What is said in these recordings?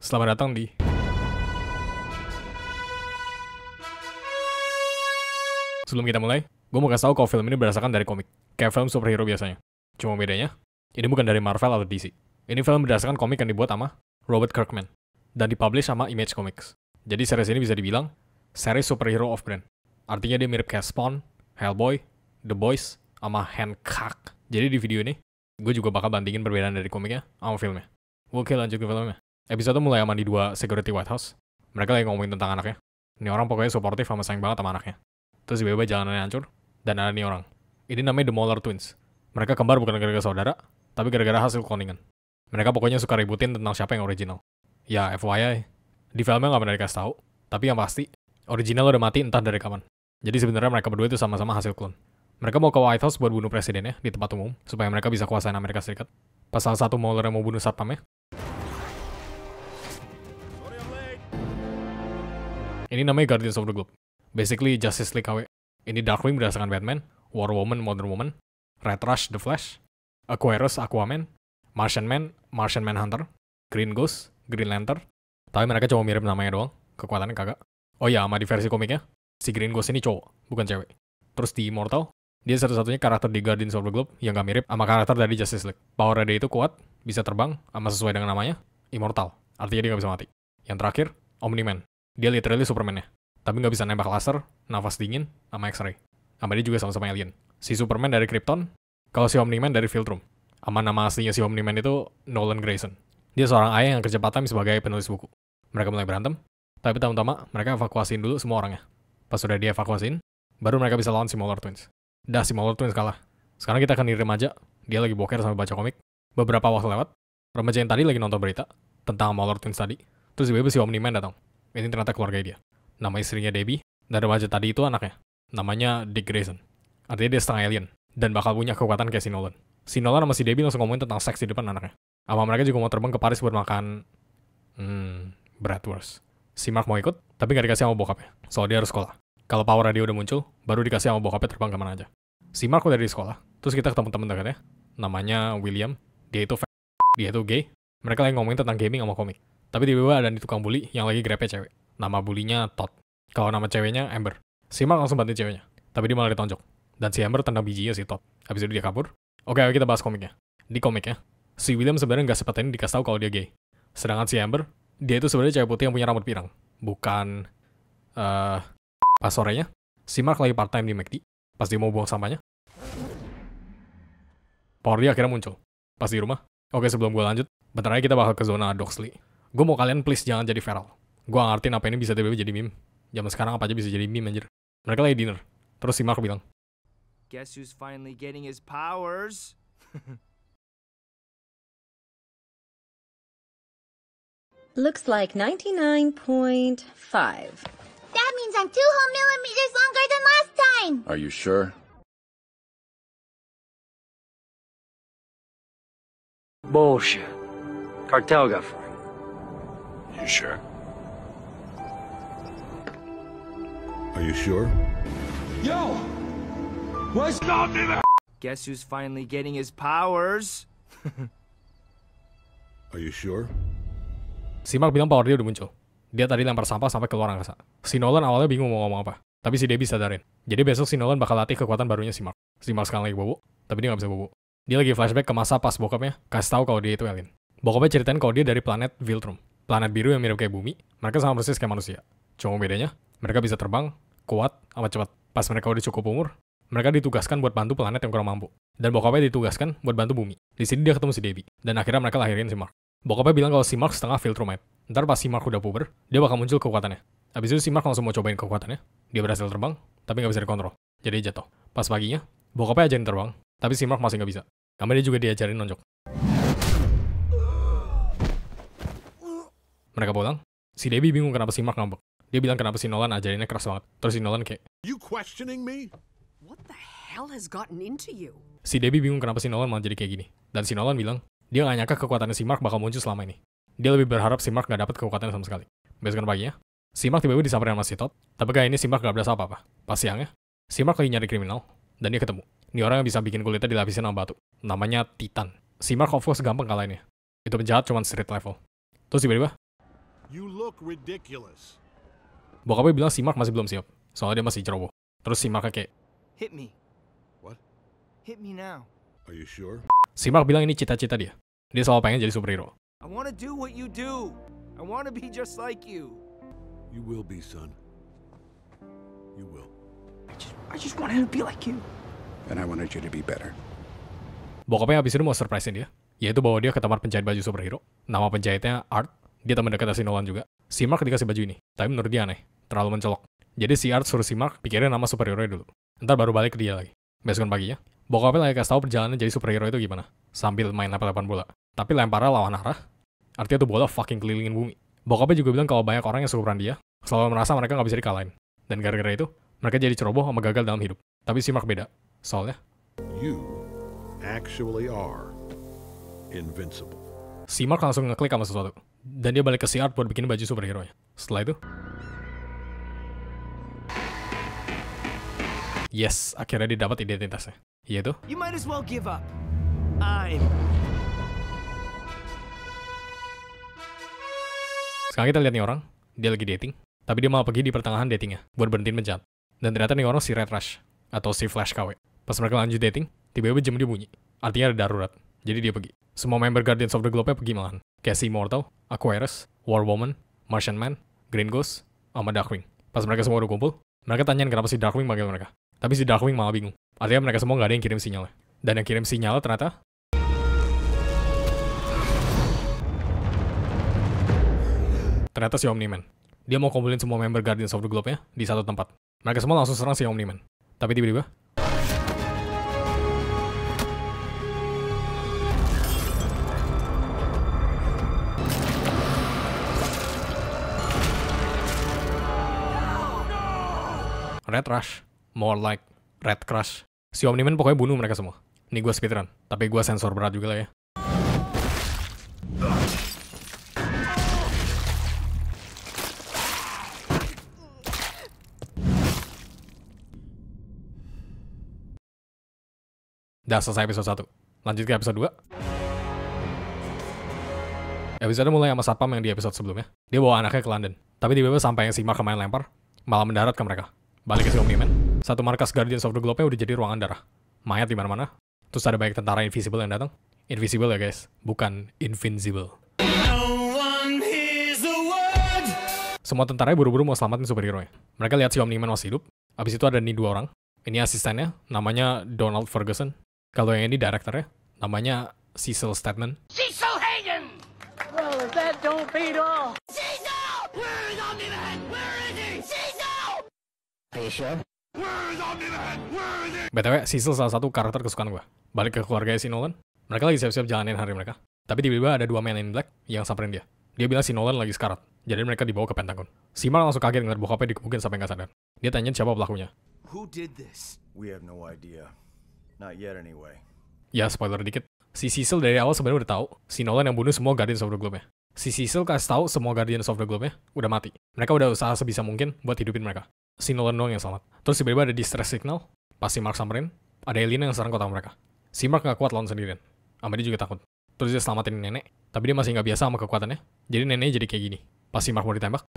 Selamat datang di... Sebelum kita mulai, gue mau kasih tau kalau film ini berdasarkan dari komik, kayak film superhero biasanya. Cuma bedanya, ini bukan dari Marvel atau DC. Ini film berdasarkan komik yang dibuat sama Robert Kirkman, dan dipublish sama Image Comics. Jadi series ini bisa dibilang, series superhero off-brand. Artinya dia mirip kayak Spawn, Hellboy, The Boys, sama Hancock. Jadi di video ini, gue juga bakal bandingin perbedaan dari komiknya sama filmnya. Oke, lanjut ke filmnya. Episode mulai sama di dua security White House. Mereka lagi ngomongin tentang anaknya. Ini orang pokoknya suportif sama sayang banget sama anaknya. Terus tiba-tiba jalanannya hancur, dan ada nih orang. Ini namanya The Molar Twins. Mereka kembar bukan gara-gara saudara, tapi gara-gara hasil cloningan. Mereka pokoknya suka ributin tentang siapa yang original. Ya, FYI, di filmnya nggak pernah dikasih tahu, tapi yang pasti, original udah mati entah dari kapan. Jadi sebenarnya mereka berdua itu sama-sama hasil klon. Mereka mau ke White House buat bunuh presidennya di tempat umum, supaya mereka bisa kuasain Amerika Serikat. Pas salah satu Molar yang mau bunuh satpamnya, ini namanya Guardians of the Globe. Basically Justice League KW. Ini Darkwing berdasarkan Batman, War Woman, Wonder Woman, Red Rush, The Flash, Aquarius, Aquaman, Martian Man, Martian Manhunter, Green Ghost, Green Lantern. Tapi mereka cuma mirip namanya doang, kekuatannya kagak. Oh iya, sama di versi komiknya, si Green Ghost ini cowok, bukan cewek. Terus di Immortal, dia satu-satunya karakter di Guardians of the Globe yang gak mirip sama karakter dari Justice League. Power dia itu kuat, bisa terbang, sama sesuai dengan namanya, Immortal. Artinya dia gak bisa mati. Yang terakhir, Omni-Man. Dia literally Superman-nya. Tapi nggak bisa nembak laser, nafas dingin, sama X-ray. Sama dia juga sama-sama alien. Si Superman dari Krypton, kalau si Omni-Man dari Viltrum. Sama nama aslinya si Omni-Man itu Nolan Grayson. Dia seorang ayah yang kerja part-time sebagai penulis buku. Mereka mulai berantem, tapi pertama-tama mereka evakuasiin dulu semua orangnya. Pas sudah dievakuasiin, baru mereka bisa lawan si Molar Twins. Dah, si Molar Twins kalah. Sekarang kita akan di remaja, dia lagi boker sambil baca komik. Beberapa waktu lewat, remaja yang tadi lagi nonton berita tentang Molar Twins tadi. Terus tiba-tiba si Omni-Man datang. Ini ternyata keluarga dia. Nama istrinya Debbie, dan remaja tadi itu anaknya. Namanya Dick Grayson. Artinya dia setengah alien, dan bakal punya kekuatan kayak si Nolan. Si Nolan sama si Debbie langsung ngomongin tentang seks di depan anaknya. Sama mereka juga mau terbang ke Paris buat makan... bratwurst. Si Mark mau ikut, tapi gak dikasih sama bokapnya. Soalnya dia harus sekolah. Kalau power dia udah muncul, baru dikasih sama bokapnya terbang kemana aja. Si Mark udah di sekolah, terus kita ketemu temen dekatnya. Namanya William, dia itu dia itu gay. Mereka lagi ngomongin tentang gaming sama komik. Tapi tiba-tiba ada di tukang bully yang lagi grepe cewek. Nama bulinya Todd. Kalau nama ceweknya Amber. Si Mark langsung bantuin ceweknya. Tapi dia malah ditonjok. Dan si Amber tendang bijinya si Todd. Habis itu dia kabur. Oke, kita bahas komiknya. Di komiknya, si William sebenarnya nggak seperti ini dikasih tahu kalau dia gay. Sedangkan si Amber, dia itu sebenarnya cewek putih yang punya rambut pirang. Bukan... pas sorenya, si Mark lagi part-time di McD. Pas dia mau buang sampahnya, power dia akhirnya muncul. Pas di rumah. Oke, sebelum gue lanjut, bentar aja kita bakal ke zona Doxley. Gue mau kalian please jangan jadi feral. Gue ngertiin apa ini bisa tiba-tiba jadi meme. Zaman sekarang apa aja bisa jadi meme anjir. Mereka lagi dinner. Terus si Mark bilang, Guess who's finally getting his powers? Looks like 99.5. That means I'm 2 whole millimeters longer than last time! Are you sure? Bullshit. Cartel got framed. You sure? Are you sure? Yo! What's up, Guess who's finally getting his powers? Are you sure? si Mark bilang power dia udah muncul. Dia tadi lempar sampah sampai keluar angkasa. Si Nolan awalnya bingung mau ngomong apa. Tapi si Debbie sadarin. Jadi besok si Nolan bakal latih kekuatan barunya si Mark. Si Mark sekarang lagi bobo, tapi dia gak bisa bobo. Dia lagi flashback ke masa pas bokapnya kasih tahu kalau dia itu alien. Bokapnya ceritain kalau dia dari planet Viltrum. Planet biru yang mirip kayak bumi. Mereka sama persis kayak manusia. Cuma bedanya, mereka bisa terbang, kuat, sama cepat. Pas mereka udah cukup umur, mereka ditugaskan buat bantu planet yang kurang mampu. Dan bokapnya ditugaskan buat bantu bumi. Di sini dia ketemu si Debbie. Dan akhirnya mereka lahirin si Mark. Bokapnya bilang kalau si Mark setengah Viltrumite. Ntar pas si Mark udah puber, dia bakal muncul kekuatannya. Habis itu si Mark langsung mau cobain kekuatannya. Dia berhasil terbang, tapi gak bisa dikontrol. Jadi jatuh. Pas paginya, bokapnya ajarin terbang, tapi si Mark masih gak bisa. Karena dia juga diajarin nonjok. Mereka pulang, si Debbie bingung kenapa si Mark ngambek. Dia bilang kenapa si Nolan ajarinnya keras banget. Terus si Nolan kayak, You questioning me? What the hell has gotten into you? si Debbie bingung kenapa si Nolan malah jadi kayak gini. Dan si Nolan bilang, dia gak nyangka kekuatannya si Mark bakal muncul selama ini. Dia lebih berharap si Mark gak dapet kekuatannya sama sekali. Besokan paginya, si Mark tiba-tiba disamperin sama si Todd. Tapi kayak ini si Mark gak berasa apa-apa. Pas siangnya, si Mark lagi nyari kriminal. Dan dia ketemu. Ini orang yang bisa bikin kulitnya dilapisin sama batu. Namanya Titan. Si Mark of course gampang kalahinnya. Itu penjahat cuman street level. Terus tiba-tiba, You look ridiculous. Bokapnya bilang si Mark masih belum siap, soalnya dia masih ceroboh. Terus si Mark kayak, Hit me. What? Hit me now. Are you sure? si Mark bilang ini cita-cita dia. Dia selalu pengen jadi superhero. I want to do what you do. I want to be just like you. You will be, son. You will. I just wanted to be like you. And I wanted you to be better. Bokapnya habis itu mau surprisein dia, yaitu bawa dia ke tempat penjahit baju superhero. Nama penjahitnya Art, dia teman dekat si Nolan juga. Si Mark dikasih baju ini, tapi menurut dia aneh, terlalu mencolok. Jadi si Art suruh si Mark pikirin nama superhero dulu. Ntar baru balik ke dia lagi. Besokan paginya, bokapnya lagi kasih tahu perjalanan jadi superhero itu gimana, sambil main lempar-lempar bola. Tapi lemparnya lawan arah, artinya tuh bola fucking kelilingin bumi. Bokapnya juga bilang kalau banyak orang yang seumuran dia, selalu merasa mereka nggak bisa dikalahin. Dan gara-gara itu, mereka jadi ceroboh sama gagal dalam hidup. Tapi si Mark beda, soalnya You actually are invincible. si Mark langsung ngeklik sama sesuatu. Dan dia balik ke si Art buat bikin baju superhero-nya. Setelah itu, yes, akhirnya dia dapat identitasnya. Yaitu, You might as well give up. I'm. sekarang kita lihat nih orang, dia lagi dating, tapi dia malah pergi di pertengahan datingnya, buat berhentiin penjahat. Dan ternyata nih orang si Red Rush, atau si Flash KW. Pas mereka lanjut dating, tiba-tiba jam dia bunyi. Artinya ada darurat. Jadi dia pergi. Semua member Guardians of the Globe-nya pergi malahan. Kayak si Immortal, Aquarius, War Woman, Martian Man, Green Ghost, sama Darkwing. Pas mereka semua udah kumpul, mereka tanyain kenapa si Darkwing manggil mereka. Tapi si Darkwing malah bingung. Artinya mereka semua nggak ada yang kirim sinyalnya. Dan yang kirim sinyal ternyata si Omni-Man. Dia mau kumpulin semua member Guardians of the Globe-nya di satu tempat. Mereka semua langsung serang si Omni-Man. Tapi tiba-tiba Red Rush, more like Red Crush. Si Omni-Man pokoknya bunuh mereka semua. Ini gue speedrun, tapi gue sensor berat juga lah ya. Udah selesai episode 1. Lanjut ke episode 2. Episode mulai sama satpam yang di episode sebelumnya. Dia bawa anaknya ke London. Tapi tiba-tiba sampai yang si Mark main lempar, malah mendarat ke mereka. Balik ke si Omni-Man. Satu markas Guardians of the Globe-nya udah jadi ruangan darah. Mayat di mana-mana. Terus ada banyak tentara invisible yang datang. Invisible ya guys, bukan invincible. Semua tentaranya buru-buru mau selamatin superhero-nya. Mereka lihat si Omni-Man masih hidup. Abis itu ada nih 2 orang. Ini asistennya, namanya Donald Ferguson. Kalau yang ini direkturnya, namanya Cecil Statham. Cecil Hagen! Well, if that don't beat all. Cecil! Where is Omni-Man? Where is he? Cecil! Are you sure? Where is Omni-Man? Where is he? BTW, Cecil salah satu karakter kesukaan gue. Balik ke keluarganya si Nolan, mereka lagi siap-siap jalanin hari mereka. Tapi tiba-tiba ada 2 Men in Black yang samperin dia. Dia bilang si Nolan lagi sekarat, jadi mereka dibawa ke Pentagon. Si Mark langsung kaget ngeliat bokapnya dikebukin sampai nggak sadar. Dia tanyain siapa pelakunya. Who did this? We have no idea. Not yet anyway. Ya, spoiler dikit. Si Cecil dari awal sebenarnya udah tahu si Nolan yang bunuh semua Guardians of the Globe-nya. Si Cecil kasih tahu semua Guardians of the Globe-nya udah mati. Mereka udah usaha sebisa mungkin buat hidupin mereka. Si Nolan doang yang selamat. Terus tiba-tiba ada distress signal. Pas si Mark samperin, ada alien yang serang kota mereka. Si Mark nggak kuat lawan sendirian. Sama dia juga takut. Terus dia selamatin nenek, tapi dia masih nggak biasa sama kekuatannya. Jadi neneknya jadi kayak gini. Pas si Mark mau ditembak,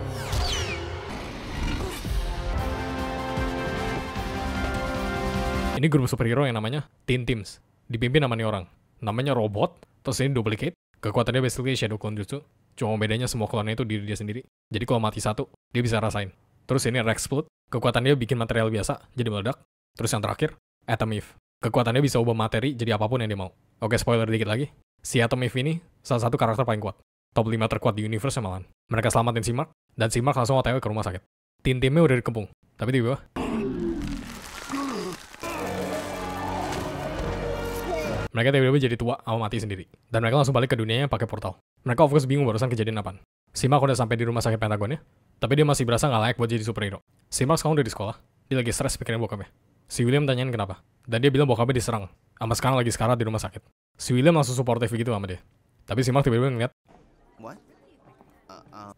ini grup superhero yang namanya Teen Teams. Dipimpin sama nih orang. Namanya Robot, terus ini Duplicate. Kekuatannya basically Shadow Clone Jutsu. Cuma bedanya semua klonnya itu diri dia sendiri. Jadi kalau mati satu, dia bisa rasain. Terus ini Rexplode. Kekuatannya bikin material biasa jadi meledak. Terus yang terakhir, Atom Eve. Kekuatannya bisa ubah materi jadi apapun yang dia mau. Oke, spoiler dikit lagi. Si Atom Eve ini salah satu karakter paling kuat. Top 5 terkuat di universe malahan. Mereka selamatin si Mark, dan si Mark langsung OTW ke rumah sakit. Tim-timnya udah dikepung. Tapi tiba-tiba mereka tiba-tiba jadi tua sama mati sendiri. Dan mereka langsung balik ke dunianya pakai portal. Mereka of course bingung barusan kejadian apaan. Si Mark udah sampai di rumah sakit Pentagonnya, tapi dia masih berasa nggak layak buat jadi superhero. Si Mark sekarang udah di sekolah. Dia lagi stres pikirin bokapnya. Si William tanyain kenapa. Dan dia bilang bokapnya diserang. Sama sekarang lagi sekarat di rumah sakit. Si William langsung supportive gitu sama dia. Tapi si Mark tiba-tiba ngeliat.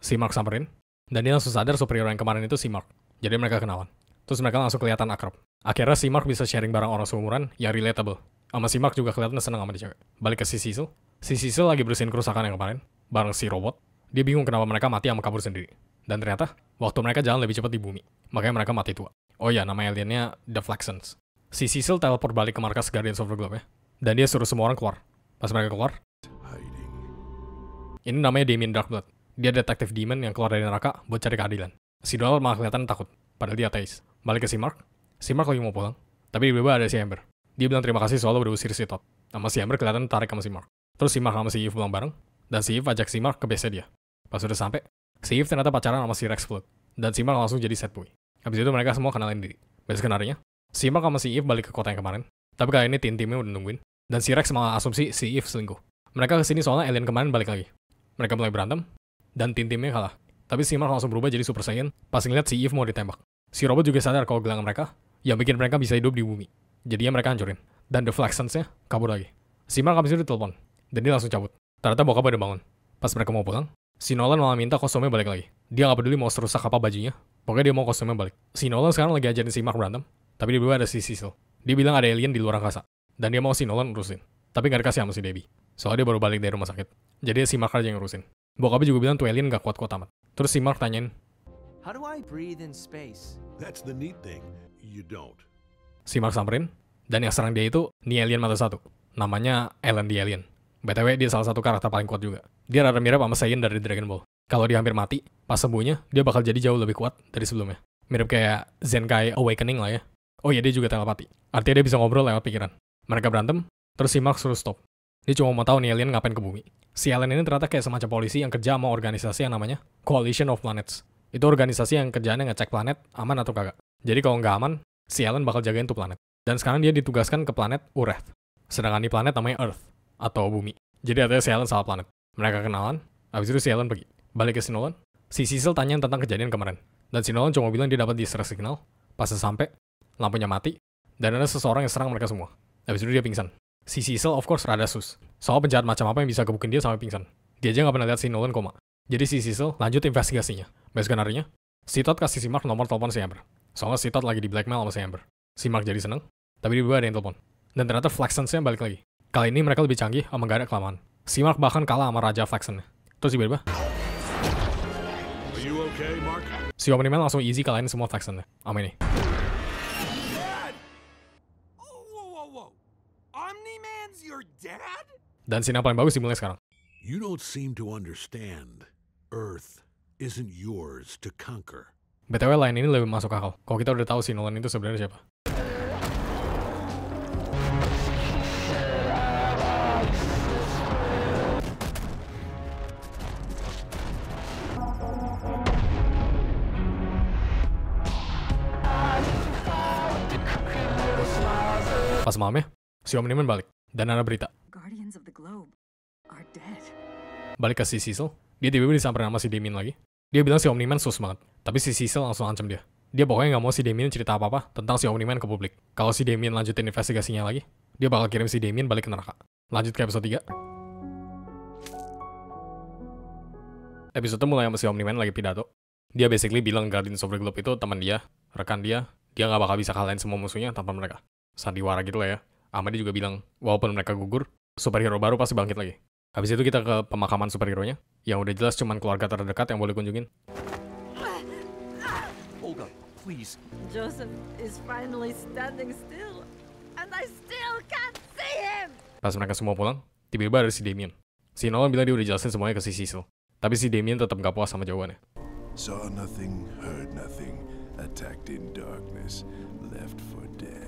Si Mark samperin. Dan dia langsung sadar superhero yang kemarin itu si Mark. Jadi mereka kenalan. Terus mereka langsung kelihatan akrab. Akhirnya si Mark bisa sharing barang orang seumuran yang relatable. Sama si Mark juga kelihatan seneng sama dia cewek. Balik ke si Cecil. Si Cecil lagi bersihin kerusakan yang kemarin. Bareng si Robot. Dia bingung kenapa mereka mati sama kabur sendiri. Dan ternyata, waktu mereka jalan lebih cepat di bumi. Makanya mereka mati tua. Oh iya, nama aliennya Deflections. Si Cecil teleport balik ke markas Guardians of the Globe ya. Dan dia suruh semua orang keluar. Pas mereka keluar, ini namanya Damien Darkblood. Dia detektif demon yang keluar dari neraka buat cari keadilan. Si Donald malah kelihatan takut, padahal dia ateis. Balik ke si Mark lagi mau pulang. Tapi tiba-tiba ada si Amber. Dia bilang terima kasih soalnya udah usir si Todd. Sama si Amber kelihatan tarik sama si Mark. Terus si Mark sama si Eve pulang bareng. Dan si Eve ajak si Mark ke base dia. Pas udah sampai, si Eve ternyata pacaran sama si Rex Flood. Dan si Mark langsung jadi sad boy. Habis itu mereka semua kenalin diri. Besok kenarinya, si Mark sama si Eve balik ke kota yang kemarin. Tapi kali ini tim-timnya udah nungguin. Dan si Rex malah asumsi si Eve selingkuh. Mereka kesini soalnya alien kemarin balik lagi. Mereka mulai berantem, dan tim-timnya kalah. Tapi si Mark langsung berubah jadi Super Saiyan pas ngeliat si Eve mau ditembak. Si robot juga sadar kalau gelang mereka yang bikin mereka bisa hidup di bumi. Jadinya mereka hancurin. Dan Deflections-nya kabur lagi. Si Mark habis itu ditelepon, dan dia langsung cabut. Ternyata bokap udah bangun. Pas mereka mau pulang, si Nolan malah minta kostumnya balik lagi. Dia gak peduli mau serusak apa bajunya, pokoknya dia mau kostumnya balik. Si Nolan sekarang lagi ajarin si Mark berantem, tapi di bawah ada si Cecil. Dia bilang ada alien di luar angkasa, dan dia mau si Nolan urusin. Tapi gak dikasih sama si Debbie, soalnya dia baru balik dari rumah sakit. Jadi si Mark aja yang ngurusin. Bokapnya juga bilang tuh alien gak kuat-kuat amat. Terus si Mark tanyain, How do I breathe in space? That's the neat thing. You don't. si Mark samperin, dan yang serang dia itu nih alien mata satu. Namanya Alan the Alien. BTW dia salah satu karakter paling kuat juga. Dia rada mirip sama Saiyan dari Dragon Ball. Kalau dia hampir mati, pas sembuhnya, dia bakal jadi jauh lebih kuat dari sebelumnya. Mirip kayak Zenkai Awakening lah ya. Oh iya, dia juga telepati. Artinya dia bisa ngobrol lewat pikiran. Mereka berantem, terus si Mark suruh stop. Dia cuma mau tahu nih alien ngapain ke bumi. Si Alan ini ternyata kayak semacam polisi yang kerja sama organisasi yang namanya Coalition of Planets. Itu organisasi yang kerjaannya ngecek planet aman atau kagak. Jadi kalau nggak aman, si Alan bakal jagain tuh planet. Dan sekarang dia ditugaskan ke planet Ureth. Sedangkan di planet namanya Earth, atau bumi. Jadi artinya si Alan salah planet. Mereka kenalan, habis itu si Alan pergi. Balik ke si Nolan, si Cecil tanya tentang kejadian kemarin. Dan si Nolan cuma bilang dia dapat distress signal. Pas sampai, lampunya mati, dan ada seseorang yang serang mereka semua. Habis itu dia pingsan. Si Cecil of course rada sus. Soal penjahat macam apa yang bisa gebukin dia sampai pingsan. Dia aja nggak pernah lihat si Nolan koma. Jadi si Cecil lanjut investigasinya. Besok harinya, si Todd kasih si Mark nomor telepon si Amber. Soalnya si Todd lagi di blackmail sama si Amber. Si Mark jadi seneng, tapi di bawah ada yang telepon. Dan ternyata Flexons-nya balik lagi. Kali ini mereka lebih canggih sama gak ada kelamaan. Si Mark bahkan kalah sama Raja Flexon-nya. Terus tiba-tiba, Are you okay, Mark? si Omni-Man langsung easy kalahin semua Flexon-nya. Sama ini. Dad! Oh, whoa. Omni-Man's your dad? Dan scene yang paling bagus dimulai sekarang. You don't seem to understand. Earth isn't yours to conquer. BTW line ini lebih masuk akal. Kalau kita udah tahu si Nolan itu sebenarnya siapa. Pas malamnya, si Omni-Man balik. Dan ada berita. Guardians of the Globe are dead. Balik ke si Cecil, dia tiba-tiba disamperin sama si Damien lagi. Dia bilang si Omni-Man sus banget. Tapi si Cecil langsung ancam dia. Dia pokoknya nggak mau si Damien cerita apa-apa tentang si Omni-Man ke publik. Kalau si Damien lanjutin investigasinya lagi, dia bakal kirim si Damien balik ke neraka. Lanjut ke episode 3. Episode mulai sama si Omni-Man lagi pidato. Dia basically bilang Guardians of the Globe itu teman dia, rekan dia nggak bakal bisa kalahin semua musuhnya tanpa mereka. Sandiwara gitu lah ya. Ama dia juga bilang, walaupun mereka gugur, superhero baru pasti bangkit lagi. Habis itu kita ke pemakaman superhero-nya, yang udah jelas cuman keluarga terdekat yang boleh kunjungin. Olga, please. Joseph is finally standing still, and I still can't see him! Pas mereka semua pulang, tiba-tiba ada si Damien. Si Nolan bilang dia udah jelasin semuanya ke si Cecil. Tapi si Damien tetap gak puas sama jawabannya. Saw nothing, heard nothing, attacked in darkness, left for dead.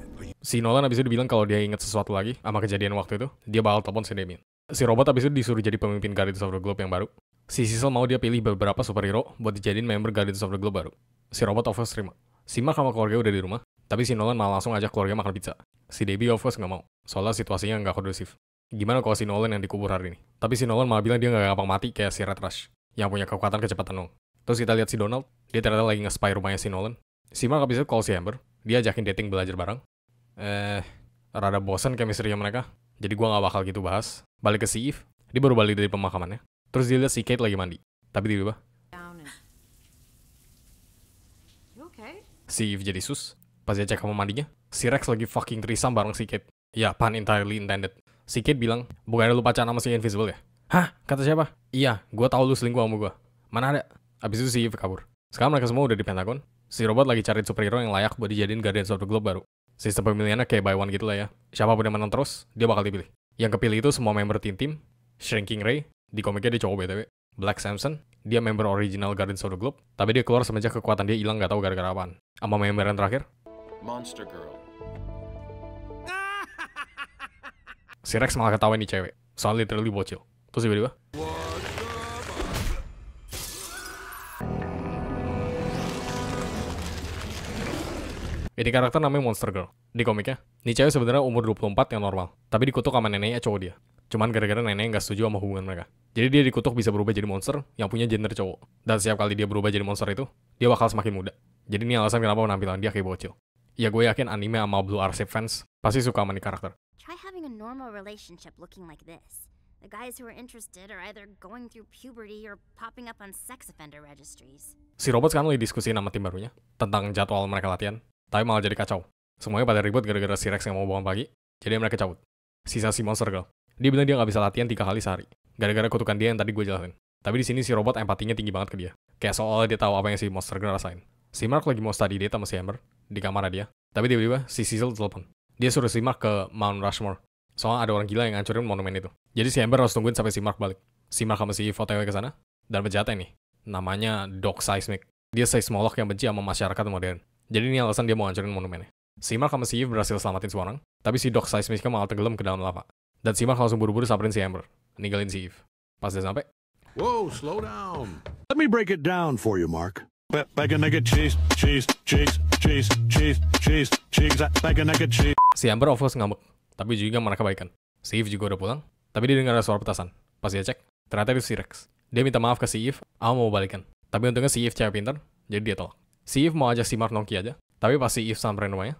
Si Nolan abis itu bilang kalau dia inget sesuatu lagi sama kejadian waktu itu, dia bakal telepon si Damien. Si robot abis itu disuruh jadi pemimpin Guardians of the Globe yang baru. Si Cecil mau dia pilih beberapa superhero buat dijadiin member Guardians of the Globe baru. Si robot of course terima. Si Mark sama keluarga udah di rumah, tapi si Nolan malah langsung ajak keluarga makan pizza. Si Debbie of course gak mau, soalnya situasinya gak kondusif. Gimana kalau si Nolan yang dikubur hari ini? Tapi si Nolan malah bilang dia gak gampang mati kayak si Red Rush, yang punya kekuatan kecepatan dong. Terus kita lihat si Donald, dia ternyata lagi nge-spy rumahnya si Nolan. Si Mark abis itu call si Amber, dia ajakin dating belajar bareng. Rada bosan chemistry-nya mereka, jadi gua gak bakal gitu bahas. Balik ke si Eve, dia baru balik dari pemakamannya. Terus dia lihat si Kate lagi mandi. Tapi tiba-tiba, si Eve jadi sus. Pas dia cek kamar mandinya, si Rex lagi fucking threesome bareng si Kate. Ya, pun entirely intended. Si Kate bilang, bukannya lu pacaran sama si Invisible ya? Hah? Kata siapa? Iya, gue tahu lu selingkuh sama gue. Mana ada? Abis itu si Eve kabur. Sekarang mereka semua udah di Pentagon. Si robot lagi cari superhero yang layak buat dijadiin Guardians of the Globe baru. Sistem pemilihannya kayak by one gitu lah ya. Siapapun yang menang terus, dia bakal dipilih. Yang kepilih itu semua member tim-tim. Shrinking Ray, di komiknya dia cowok BTW. Black Samson, dia member original Guardians of the Globe. Tapi dia keluar semenjak kekuatan dia hilang gak tahu gara-gara apaan. Sama member yang terakhir, Monster Girl. si Rex malah ketawain nih cewek. Soalnya literally bocil. Terus tiba-tiba, ini karakter namanya Monster Girl. Di komiknya, ini cewek sebenarnya umur 24 yang normal. Tapi dikutuk sama neneknya cowok dia. Cuman gara-gara neneknya nggak setuju sama hubungan mereka. Jadi dia dikutuk bisa berubah jadi monster yang punya gender cowok. Dan setiap kali dia berubah jadi monster itu, dia bakal semakin muda. Jadi ini alasan kenapa penampilan dia kayak bocil. Ya gue yakin anime sama Blue Arsip fans pasti suka sama nih karakter. Try having a normal relationship looking like this. The guys who are interested are either going through puberty or popping up on sex offender registries. Si robot sekarang lagi diskusiin sama tim barunya tentang jadwal mereka latihan. Tapi malah jadi kacau. Semuanya pada ribut gara-gara si Rex yang mau bangun pagi. Jadi mereka cabut. Sisa si Monster Girl. Dia bilang dia nggak bisa latihan 3 kali sehari. Gara-gara kutukan dia yang tadi gue jelasin. Tapi di sini si robot empatinya tinggi banget ke dia. Kayak soalnya dia tahu apa yang si Monster Girl rasain. Si Mark lagi mau study date sama si Amber di kamar dia. Tapi tiba-tiba si Cecil telepon. Dia suruh si Mark ke Mount Rushmore. Soalnya ada orang gila yang ngancurin monumen itu. Jadi si Amber harus tungguin sampai si Mark balik. Si Mark sama si OTW ke sana. Dan penjahatnya nih, namanya Doc Seismic. Dia seismolog yang benci sama masyarakat modern. Jadi ini alasan dia mau ngancurin monumennya. Si Mark sama si Eve berhasil selamatin semua orang. Tapi si Doc Seismic malah tenggelam ke dalam lava. Dan si Mark langsung buru-buru samperin si Amber. Ninggalin si Eve. Pas dia sampai, Whoa, slow down. Let me break it down for you, Mark. Bacon nugget cheese, cheese, cheese, cheese, cheese, cheese, cheese, bacon nugget cheese. si Amber of course ngambek. Tapi juga mereka baikan. Si Eve juga udah pulang. Tapi dia dengar ada suara petasan. Pas dia cek, ternyata itu si Rex. Dia minta maaf ke si Eve, mau balikan. Tapi untungnya si Eve cewek pintar, jadi dia tolak. Si Eve mau ajak si Mark nongki aja. Tapi pas si Eve samperin rumahnya,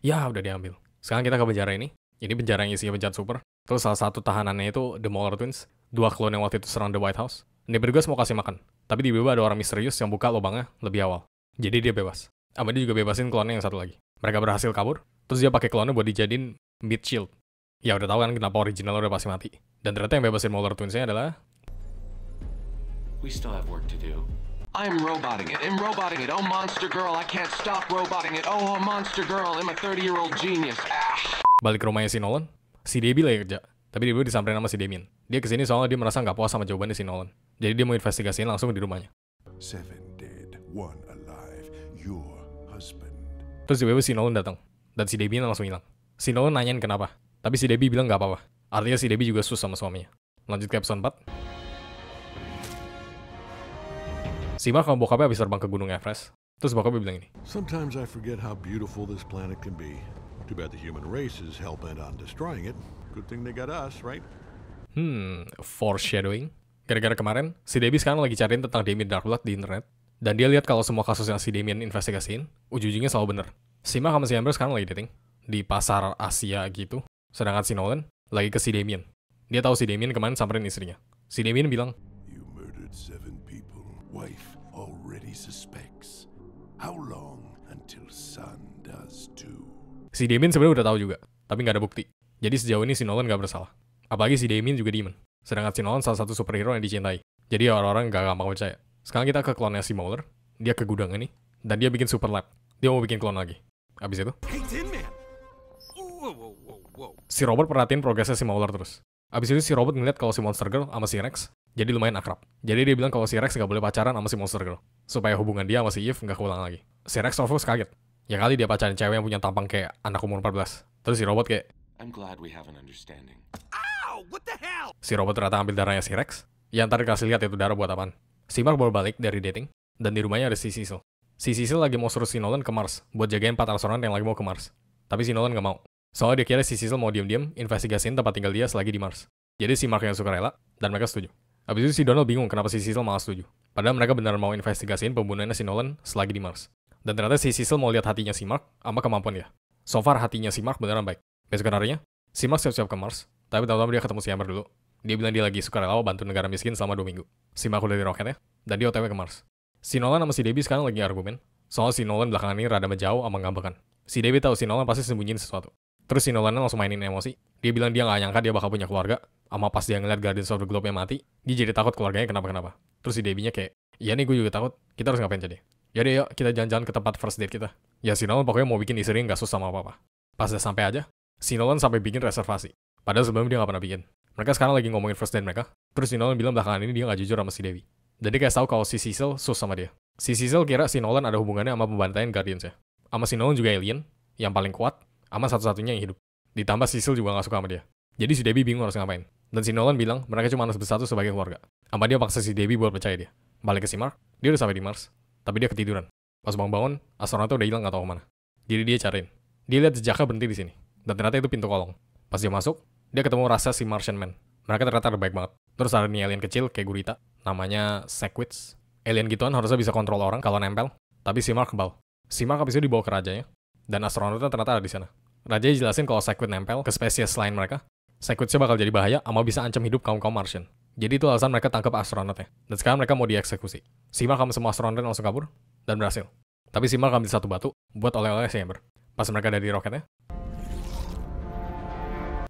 ya udah diambil. Sekarang kita ke penjara ini. Ini penjara yang isinya penjahat super. Terus salah satu tahanannya itu The Mauler Twins. 2 klon yang waktu itu serang The White House. Ini bergas mau kasih makan. Tapi tiba-tiba ada orang misterius yang buka lubangnya lebih awal. Jadi dia bebas. Sama dia juga bebasin klonnya yang satu lagi. Mereka berhasil kabur. Terus dia pakai klonnya buat dijadiin meat shield. Ya udah tahu kan kenapa original udah pasti mati. Dan ternyata yang bebasin Mauler Twins-nya adalah We still have work to do. I'm roboting it. I'm roboting it. Oh, Monster Girl, I can't stop roboting it. Oh, Monster Girl, I'm a 30-year-old genius. Balik ke rumahnya si Nolan. Si Debbie lagi kerja. Tapi dia disamperin sama si Damien. Dia kesini soalnya dia merasa nggak puas sama jawabannya si Nolan. Jadi dia mau investigasiin langsung di rumahnya. 7 dead, 1 alive. Your husband. Terus tiba-tiba si Nolan datang. Dan si Damien langsung hilang. Si Nolan nanyain kenapa. Tapi si Debbie bilang nggak apa-apa. Artinya si Debbie juga sus sama suaminya. Lanjut ke episode 4. Si Mark sama bokapnya habis terbang ke Gunung Everest. Terus bokapnya bilang ini. Sometimes I forget how beautiful this planet can be. Too bad the human race is hell-bent on destroying it. Good thing they got us, right? Foreshadowing. Gara-gara kemarin, si Debbie sekarang lagi cariin tentang Damien Darkblood di internet. Dan dia lihat kalau semua kasus yang si Damien investigasiin, ujung-ujungnya selalu bener. Si Mark sama si Amber sekarang lagi dating. Di pasar Asia gitu. Sedangkan si Nolan lagi ke si Damien. Dia tahu si Damien kemarin samperin istrinya. Si Damien bilang, You murdered 7 people. Wife already suspects. How long until son does too? si Damien sebenarnya udah tahu juga, tapi nggak ada bukti. Jadi sejauh ini si Nolan nggak bersalah. Apalagi si Damien juga demon. Sedangkan si Nolan salah satu superhero yang dicintai. Jadi orang-orang nggak gampang percaya. Sekarang kita ke klonnya si Mauler. Dia ke gudang ini. Dan dia bikin super lab. Dia mau bikin klon lagi. Abis itu, si Robert perhatiin progresnya si Mauler terus. Abis itu si Robert ngeliat kalau si Monster Girl sama si Rex jadi lumayan akrab. Jadi dia bilang kalau si Rex nggak boleh pacaran sama si Monster Girl. Supaya hubungan dia sama si Eve nggak keulang lagi. Si Rex of course kaget. Ya kali dia pacaran cewek yang punya tampang kayak anak umur 14. Terus si Robot kayak, I'm glad we have an understanding. si Robot ternyata ambil darahnya si Rex. Ya ntar dikasih lihat itu darah buat apaan. Si Mark baru balik dari dating. Dan di rumahnya ada si Cecil. Si Cecil lagi mau suruh si Nolan ke Mars. Buat jagain 4 astronot yang lagi mau ke Mars. Tapi si Nolan nggak mau. Soalnya dia kira si Cecil mau diam-diam investigasiin tempat tinggal dia selagi di Mars. Jadi si Mark yang suka rela. Dan mereka setuju. Habis itu si Donald bingung kenapa si Cecil malah setuju. Padahal mereka benar mau investigasiin pembunuhannya si Nolan selagi di Mars. Dan ternyata si Cecil mau lihat hatinya si Mark sama kemampuan dia. So far hatinya si Mark beneran baik. Besok harinya, si Mark siap-siap ke Mars. Tapi tahu-tahu dia ketemu si Amber dulu. Dia bilang dia lagi suka rela bantu negara miskin selama 2 minggu. Si Mark udah di roketnya, dan dia OTW ke Mars. Si Nolan sama si Debbie sekarang lagi argumen. Soal si Nolan belakangan ini rada menjauh sama ngambekan. Si Debbie tahu si Nolan pasti sembunyiin sesuatu. Terus si Nolan langsung mainin emosi. Dia bilang dia nggak nyangka dia bakal punya keluarga. Sama pas dia ngeliat Guardians of the Globe yang mati, dia jadi takut keluarganya kenapa-kenapa. Terus si Debbie-nya kayak, iya nih gue juga takut, kita harus ngapain jadi? Yaudah yuk, kita jalan-jalan ke tempat first date kita. Ya si Nolan pokoknya mau bikin istri nggak susah sama apa-apa. Pas udah sampai aja, si Nolan sampai bikin reservasi. Padahal sebelumnya dia nggak pernah bikin. Mereka sekarang lagi ngomongin first date mereka. Terus si Nolan bilang belakangan ini dia nggak jujur sama si Debbie. Dan dia kayak tahu kalau si Cecil sus sama dia. Si Cecil kira si Nolan ada hubungannya sama pembantaian Guardians ya. Sama si Nolan juga alien, yang paling kuat, sama satu-satunya yang hidup. Ditambah Cecil juga nggak suka sama dia. Jadi si Debbie bingung harus ngapain. Dan si Nolan bilang mereka cuma harus bersatu sebagai keluarga. Sama dia paksa si Debbie buat percaya dia. Balik ke si Mark, dia udah sampai di Mars. Tapi dia ketiduran. Pas bangun-bangun, astronotnya udah hilang gak tahu kemana. Jadi dia cariin. Dia lihat jejaknya berhenti di sini. Dan ternyata itu pintu kolong. Pas dia masuk, dia ketemu rasa si Martian Man. Mereka ternyata baik banget. Terus ada nih alien kecil kayak gurita. Namanya Sequits. Alien gituan harusnya bisa kontrol orang kalau nempel. Tapi si Mark kebal. Si Mark habis itu dibawa ke rajanya. Dan astronotnya ternyata ada di sana. Rajanya jelasin kalau Sequid nempel ke spesies lain mereka. Sequitsnya bakal jadi bahaya sama bisa ancam hidup kaum-kaum Martian. Jadi itu alasan mereka tangkap astronotnya. Dan sekarang mereka mau dieksekusi. Si Mark sama semua astronot langsung kabur. Dan berhasil. Tapi si Mark ambil satu batu buat oleh-oleh si Amber. Pas mereka ada di roketnya,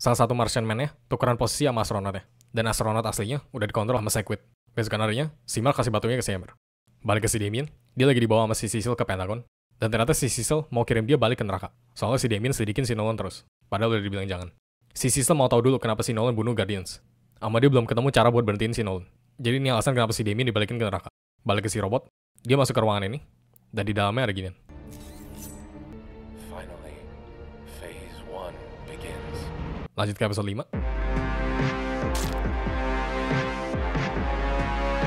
salah satu Martian Man-nya tukeran posisi sama astronotnya. Dan astronot aslinya udah dikontrol sama Sequid. Besokan harinya, si Mark kasih batunya ke si Amber. Balik ke si Damien, dia lagi dibawa sama si Cecil ke Pentagon. Dan ternyata si Cecil mau kirim dia balik ke neraka. Soalnya si Damien selidikin si Nolan terus. Padahal udah dibilang jangan. Si Cecil mau tahu dulu kenapa si Nolan bunuh Guardians. Sama dia belum ketemu cara buat berhentiin si Nolan. Jadi ini alasan kenapa si Damien dibalikin ke neraka. Balik ke si robot, dia masuk ke ruangan ini. Dan di dalamnya ada ginian. Finally, phase 1 begins. Lanjut ke episode 5.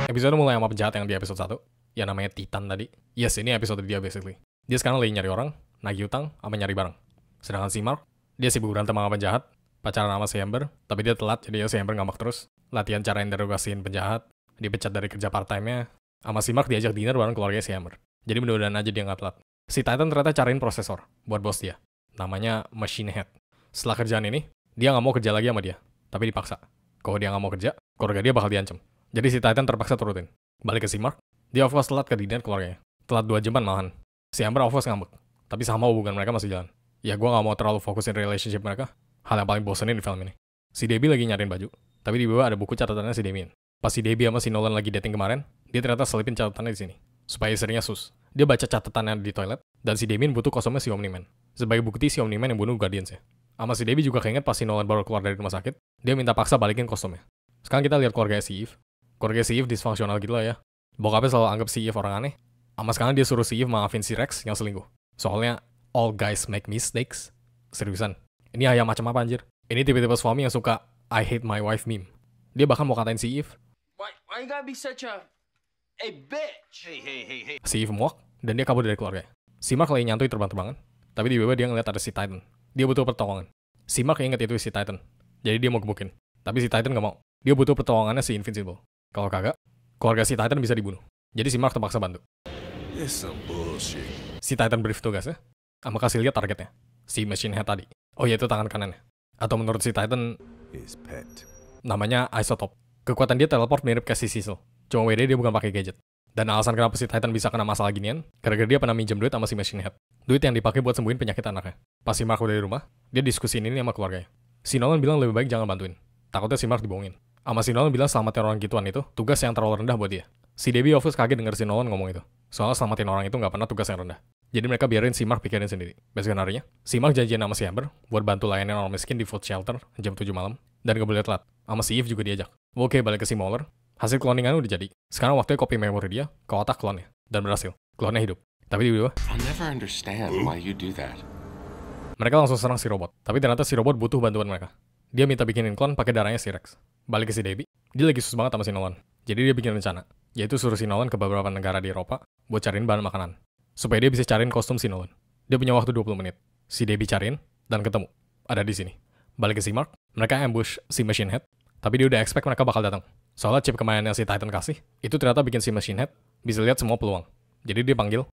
Episode mulai sama penjahat yang di episode 1. Yang namanya Titan tadi. Yes, ini episode dia basically. Dia sekarang lagi nyari orang, nagih utang, sama nyari barang. Sedangkan si Mark, dia sibuk berantem sama penjahat, pacaran sama si Amber, tapi dia telat, jadi si Amber ngambek terus. Latihan cara interogasiin penjahat, dipecat dari kerja part-time-nya, sama si Mark diajak dinner bareng keluarganya si Amber. Jadi mudah-mudahan aja dia nggak telat. Si Titan ternyata cariin prosesor buat bos dia. Namanya Machine Head. Setelah kerjaan ini, dia nggak mau kerja lagi sama dia, tapi dipaksa. Kalau dia nggak mau kerja, keluarga dia bakal diancam. Jadi si Titan terpaksa turutin. Balik ke si Mark, dia of course telat ke dinner keluarganya. Telat 2 jaman malahan. Si Amber of course ngambek. Tapi sama hubungan mereka masih jalan. Ya gue gak mau terlalu fokusin relationship mereka. Hal yang paling bosenin di film ini. Si Debbie lagi nyariin baju. Tapi di bawah ada buku catatannya si Damien. Pas si Debbie sama si Nolan lagi dating kemarin, dia ternyata selipin catatannya di sini. Supaya istrinya sus. Dia baca catatannya di toilet. Dan si Damien butuh kostumnya si Omni-Man. Sebagai bukti si Omni-Man yang bunuh Guardians ya. Sama si Debbie juga keinget pas si Nolan baru keluar dari rumah sakit. Dia minta paksa balikin kostumnya. Sekarang kita lihat keluarga si Eve. Keluarga si Eve dysfunctional gitu lah ya. Bokapnya selalu anggap si Eve orang aneh. Sama sekarang dia suruh si Eve maafin si Rex yang selingkuh. Soalnya, all guys make mistakes. Seriusan. Ini ayam macam apa anjir? Ini tipe-tipe suami yang suka I hate my wife meme. Dia bahkan mau katain si Eve. Why you gotta be such a bitch? Hey. Si Eve muak, dan dia kabur dari keluarga. Si Mark lagi nyantui terbang-terbangan. Tapi di bawah dia ngeliat ada si Titan. Dia butuh pertolongan. Si Mark inget itu si Titan. Jadi dia mau gebukin. Tapi si Titan gak mau. Dia butuh pertolongannya si Invincible. Kalau kagak, keluarga si Titan bisa dibunuh. Jadi si Mark terpaksa bantu. Si Titan brief tugasnya, sama kasih lihat targetnya. Si Machine Head tadi. Oh iya, itu tangan kanannya. Atau menurut si Titan, namanya Isotope. Kekuatan dia teleport mirip kayak si Cecil. Cuma WD dia bukan pakai gadget. Dan alasan kenapa si Titan bisa kena masalah ginian, gara-gara dia pernah minjem duit sama si Machine Head. Duit yang dipakai buat sembuhin penyakit anaknya. Pas si Mark udah di rumah, dia diskusiin ini sama keluarganya. Si Nolan bilang lebih baik jangan bantuin. Takutnya si Mark dibohongin. Sama si Nolan bilang selamatin orang gituan itu tugas yang terlalu rendah buat dia. Si Debbie of course kaget denger si Nolan ngomong itu. Soalnya selamatin orang itu gak pernah tugas yang rendah. Jadi mereka biarin si Mark pikirin sendiri. Besokan harinya, si Mark janjian sama si Amber buat bantu layanin orang miskin di food shelter jam 7 malam. Dan gak boleh telat. Sama si Eve juga diajak. Oke, balik ke si Mauler. Hasil cloningan udah jadi. Sekarang waktunya copy memori dia ke otak klonnya. Dan berhasil. Klonnya hidup. Tapi di bawah, I'll never understand why you do that. mereka langsung serang si robot. Tapi ternyata si robot butuh bantuan mereka. Dia minta bikinin klon pakai darahnya si Rex. Balik ke si Debbie, dia lagi susah banget sama si Nolan. Jadi dia bikin rencana, yaitu suruh si Nolan ke beberapa negara di Eropa buat cariin bahan makanan. Supaya dia bisa cariin kostum si Nolan. Dia punya waktu 20 menit. Si Debbie cariin, dan ketemu. Ada di sini. Balik ke si Mark, mereka ambush si Machine Head, tapi dia udah expect mereka bakal datang. Soalnya chip kemarin yang si Titan kasih, itu ternyata bikin si Machine Head bisa lihat semua peluang. Jadi dia panggil.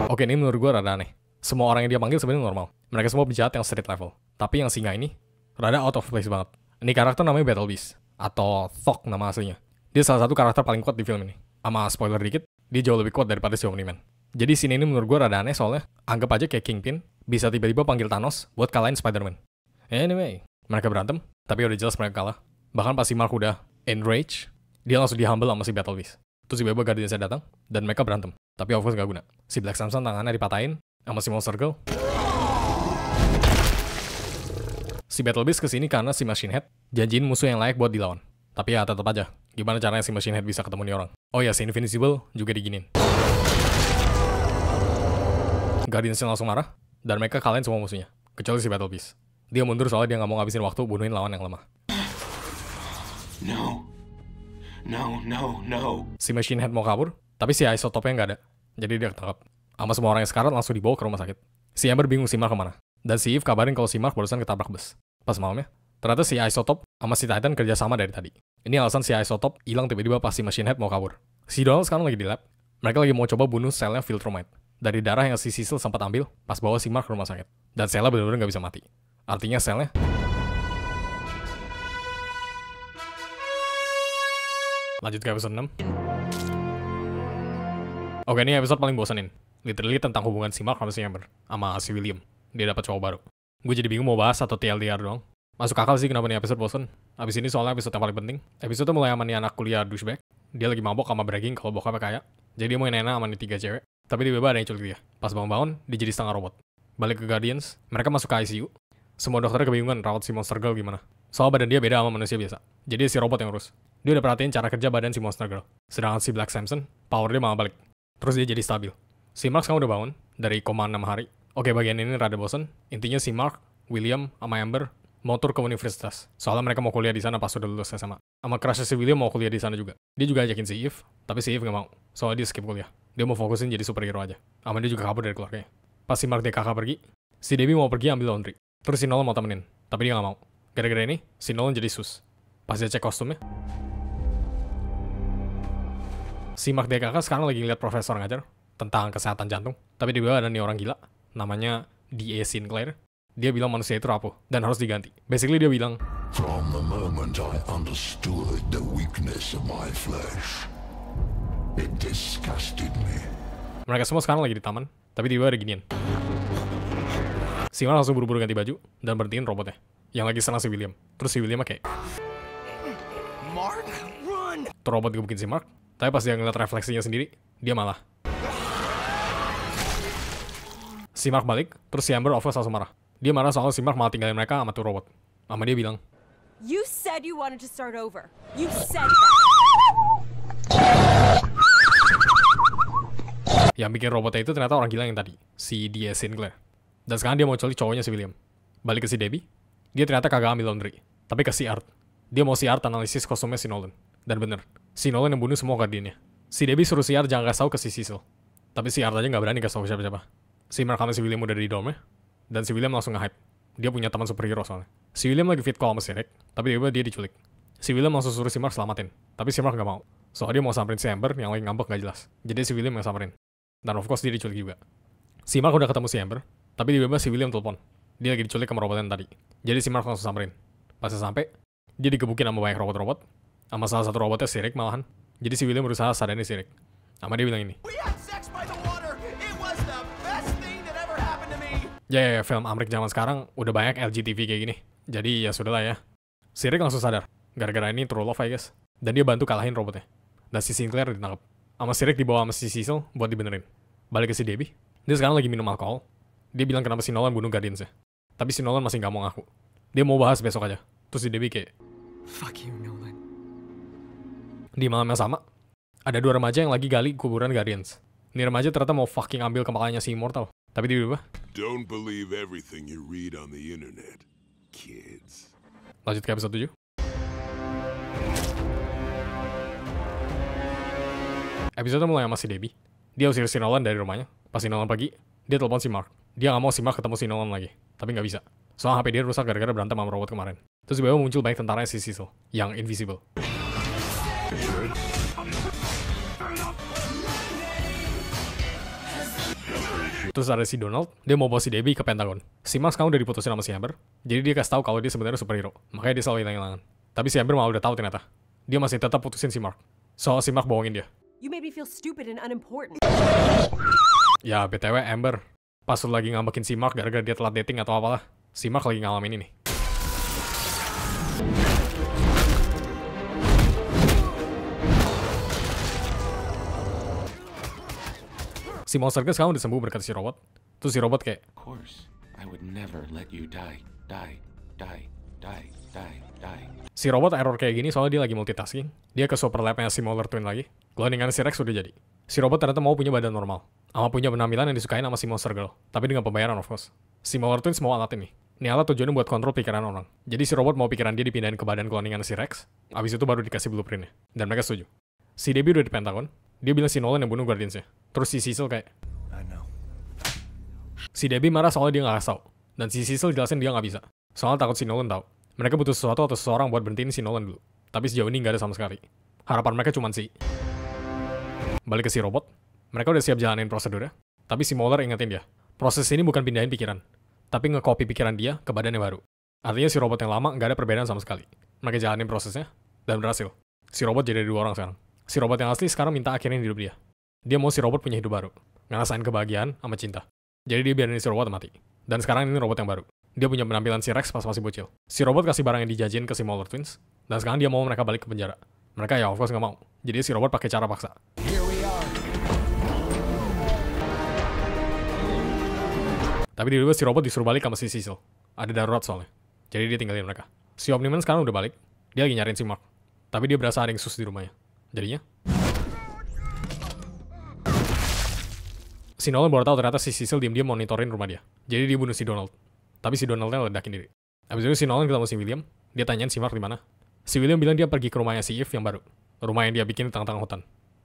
Oke, ini menurut gue rada aneh. Semua orang yang dia panggil sebenarnya normal. Mereka semua penjahat yang street level. Tapi yang singa ini, rada out of place banget. Ini karakter namanya Battle Beast. Atau Thok nama aslinya. Dia salah satu karakter paling kuat di film ini. Sama spoiler dikit, dia jauh lebih kuat daripada si Omni-Man. Jadi scene ini menurut gue rada aneh soalnya anggap aja kayak Kingpin bisa tiba-tiba panggil Thanos buat kalahin Spider-Man. Anyway, mereka berantem, tapi udah jelas mereka kalah. Bahkan pas si Mark udah enraged, dia langsung dihumble sama si Battle Beast. Terus tiba-tiba Guardians datang, dan mereka berantem. Tapi of course gak guna. Si Black Samson tangannya dipatahin sama si Monster Girl. Si Battle Beast kesini karena si Machine Head janjiin musuh yang layak buat dilawan. Tapi ya tetap aja, gimana caranya si Machine Head bisa ketemu nih orang. Oh ya, si Invincible juga diginin. Guardians langsung marah, dan mereka kalahin semua musuhnya, kecuali si Battle Beast. Dia mundur soalnya dia nggak mau ngabisin waktu bunuhin lawan yang lemah. No. Si Machine Head mau kabur, tapi si Isotopnya nggak ada. Jadi dia ketangkap. Sama semua orang yang sekarat langsung dibawa ke rumah sakit. Si Amber bingung si Mark kemana. Dan si Eve kabarin kalau si Mark barusan ketabrak bus. Pas malamnya, ternyata si Isotop sama si Titan kerja sama dari tadi. Ini alasan si Isotop hilang tiba-tiba pas si Machine Head mau kabur. Si Donald sekarang lagi di lab. Mereka lagi mau coba bunuh selnya Viltrumite dari darah yang si Cecil sempat ambil pas bawa si Mark ke rumah sakit. Dan selnya benar-benar nggak bisa mati. Artinya selnya lanjut ke episode 6. Oke, ini episode paling bosanin. Literally tentang hubungan si Mark sama si Amber sama si William. Dia dapat cowok baru. Gue jadi bingung mau bahas atau TLDR doang. Masuk akal sih kenapa nih episode bosen. Abis ini soalnya episode yang paling penting. Episode mulai sama nih anak kuliah douchebag. Dia lagi mabok sama bragging kalau bokapnya kaya. Jadi dia mau enak sama nih 3 cewek. Tapi tiba-tiba ada yang culik dia. Pas bangun-bangun, dia jadi setengah robot. Balik ke Guardians, mereka masuk ke ICU. Semua dokternya kebingungan rawat si Monster Girl gimana. Soal badan dia beda sama manusia biasa. Jadi si robot yang urus. Dia udah perhatiin cara kerja badan si Monster Girl. Sedangkan si Black Samson, power dia malah balik. Terus dia jadi stabil. Si Mark sekarang udah bangun dari koma 6 hari. Oke, bagian ini rada bosen. Intinya si Mark, William, sama Amber mau tur ke universitas. Soalnya mereka mau kuliah di sana pas udah lulus SMA. Sama crush si William mau kuliah di sana juga. Dia juga ajakin si Eve, tapi si Eve gak mau. Soalnya dia skip kuliah. Dia mau fokusin jadi superhero aja. Sama dia juga kabur dari keluarganya. Pas si Mark DKK pergi, si Debbie mau pergi ambil laundry. Terus si Nolan mau temenin, tapi dia gak mau. Gara-gara ini, si Nolan jadi sus. Pas dia cek kostumnya, si Mark DKK sekarang lagi ngeliat profesor ngajar tentang kesehatan jantung. Tapi di bawah ada nih orang gila, namanya D.A. Sinclair. Dia bilang manusia itu rapuh dan harus diganti. Basically dia bilang, From the moment I understood the weakness of my flesh, it disgusted me. Mereka semua sekarang lagi di taman, tapi tiba-tiba ada ginian. Si Mark langsung buru-buru ganti baju dan berhentiin robotnya yang lagi serang si William. Terus si William kayak, Mark, run! Tuh robot gebukin si Mark, tapi pas dia ngeliat refleksinya sendiri, dia malah. Si Mark balik, terus si Amber of course langsung marah. Dia marah soal si Mark malah tinggalin mereka sama tuh robot. Sama dia bilang, You said you wanted to start over. You said that. Yang bikin robotnya itu ternyata orang gila yang tadi, si D.A. Sinclair. Dan sekarang dia mau culik cowoknya si William. Balik ke si Debbie, dia ternyata kagak ambil laundry, tapi ke si Art. Dia mau si Art analisis kostumnya si Nolan. Dan bener, si Nolan yang bunuh semua Guardiannya. Si Debbie suruh si Art jangan kasih tau ke si Cecil. Tapi si Art aja gak berani kasih tau ke siapa-siapa. Si Mark sama si William udah di dormnya, dan si William langsung nge-hype. Dia punya teman superhero soalnya. Si William lagi fit call sama si Rick, tapi tiba-tiba dia diculik. Si William langsung suruh si Mark selamatin, tapi si Mark gak mau. Soalnya dia mau samperin si Amber yang lagi ngambek gak jelas. Jadi si William yang samperin. Dan of course dia diculik juga. Si Mark udah ketemu si Amber, tapi tiba-tiba si William telepon. Dia lagi diculik sama robot yang tadi. Jadi si Mark langsung samperin. Pas sampai, dia digebukin sama banyak robot-robot. Sama salah satu robotnya si Rick malahan. Jadi si William berusaha sadarin si Rick. Sama dia bilang ini. Ya, film Amerika zaman sekarang udah banyak LGTV kayak gini. Jadi ya sudahlah ya. Si Rick langsung sadar. Gara-gara ini true love I guess. Dan dia bantu kalahin robotnya. Dan si Sinclair ditangkap. Sama si Rick dibawa sama si Cecil buat dibenerin. Balik ke si Debbie. Dia sekarang lagi minum alkohol. Dia bilang kenapa si Nolan bunuh Guardians-nya. Tapi si Nolan masih gak mau ngaku. Dia mau bahas besok aja. Terus si Debbie kayak, Fuck you, Nolan. Di malam yang sama, ada 2 remaja yang lagi gali kuburan Guardians. Ini remaja ternyata mau fucking ambil kepalanya si Immortal. Tapi tiba-tiba, Don't believe everything you read on the internet, kids. Lanjut ke episode 7. Episode mulai sama si Debbie. Dia usir si Nolan dari rumahnya. Pas si Nolan pergi, dia telepon si Mark. Dia gak mau si Mark ketemu si Nolan lagi. Tapi gak bisa. Soalnya HP dia rusak gara-gara berantem sama robot kemarin. Terus tiba-tiba muncul banyak tentaranya si Cecil, yang invisible. Terus ada si Donald, dia mau bawa si Debbie ke Pentagon. Si Mark sekarang udah diputusin sama si Amber, jadi dia kasih tahu kalau dia sebenarnya superhero. Makanya dia selalu hilang-hilangan. Tapi si Amber malah udah tahu ternyata. Dia masih tetap putusin si Mark. Soal si Mark bohongin dia. You made me feel stupid and unimportant. Ya, BTW Amber, pas lu lagi ngambekin si Mark gara-gara dia telat dating atau apalah, si Mark lagi ngalamin ini. Si monster girl sekarang udah sembuh berkat si robot. Terus si robot kayak, Of course, I would never let you die. Si robot error kayak gini soalnya dia lagi multitasking. Dia ke super labnya si Molar Twin lagi. Cloningan si Rex udah jadi. Si robot ternyata mau punya badan normal. Sama punya penampilan yang disukain sama si monster girl. Tapi dengan pembayaran of course. Si Molar Twin mau alat ini. Ini alat tujuannya buat kontrol pikiran orang. Jadi si robot mau pikiran dia dipindahin ke badan cloningan si Rex. Abis itu baru dikasih blueprintnya. Dan mereka setuju. Si Debbie udah di Pentagon. Dia bilang si Nolan yang bunuh Guardians-nya. Terus si Cecil kayak, si Debbie marah soalnya dia nggak kasih tau. Dan si Cecil jelasin dia nggak bisa. Soalnya takut si Nolan tahu. Mereka butuh sesuatu atau seseorang buat berhentiin si Nolan dulu. Tapi sejauh ini nggak ada sama sekali. Harapan mereka cuma si... Balik ke si robot. Mereka udah siap jalanin prosedurnya. Tapi si Molar ingetin dia. Proses ini bukan pindahin pikiran. Tapi nge-copy pikiran dia ke badan yang baru. Artinya si robot yang lama nggak ada perbedaan sama sekali. Mereka jalanin prosesnya. Dan berhasil. Si robot jadi 2 orang sekarang. Si robot yang asli sekarang minta akhirin hidup dia. Dia mau si robot punya hidup baru. Ngerasain kebahagiaan sama cinta. Jadi dia biarin si robot mati. Dan sekarang ini robot yang baru. Dia punya penampilan si Rex pas masih bocil. Si robot kasih barang yang dijanjiin ke si Molar Twins. Dan sekarang dia mau mereka balik ke penjara. Mereka ya of course nggak mau. Jadi si robot pakai cara paksa. Tapi tiba-tiba si robot disuruh balik sama si Cecil. Ada darurat soalnya. Jadi dia tinggalin mereka. Si Omni-Man sekarang udah balik. Dia lagi nyariin si Mark. Tapi dia berasa ada yang sus di rumahnya. Jadinya si Nolan baru tahu ternyata si Cecil diam-diam monitorin rumah dia. Jadi dia bunuh si Donald. Tapi si Donaldnya ledakin diri. Abis itu si Nolan ketemu si William. Dia tanyain si Mark di mana. Si William bilang dia pergi ke rumahnya si Eve yang baru. Rumah yang dia bikin di tengah-tengah hutan.